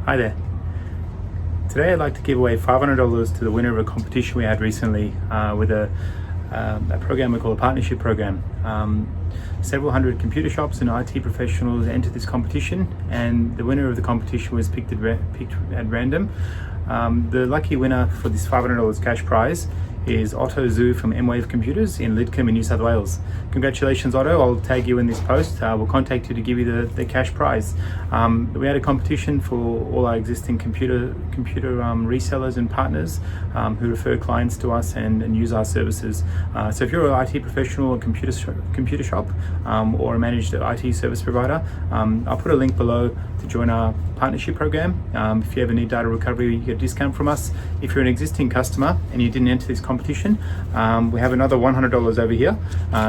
Hi there. Today I'd like to give away $500 to the winner of a competition we had recently with a program we call a partnership program. Several hundred computer shops and IT professionals entered this competition, and the winner of the competition was picked at random. The lucky winner for this $500 cash prize is Otto Xu from Mwave Computers in Lidcombe in New South Wales. Congratulations, Otto. I'll tag you in this post. We'll contact you to give you the cash prize. We had a competition for all our existing computer resellers and partners who refer clients to us and use our services. So if you're an IT professional, a computer shop, or a managed IT service provider, I'll put a link below to join our partnership program. If you ever need data recovery, you get a discount from us. If you're an existing customer and you didn't enter this competition, we have another $100 over here,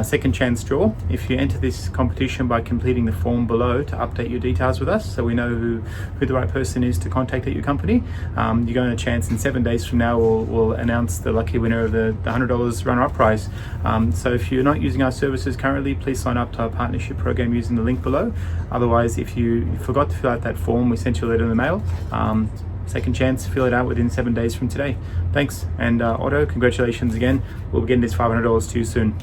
second chance draw. If you enter this competition by completing the form below to update your details with us, so we know who the right person is to contact at your company, you're going to chance in 7 days from now we'll announce the lucky winner of the $100 runner-up prize. So if you're not using our services currently, please sign up to our partnership program using the link below. Otherwise, if you forgot to fill out that form, we sent you a letter in the mail. Second chance, fill it out within 7 days from today. Thanks, and Otto, congratulations again. We'll be getting this $500 to you soon.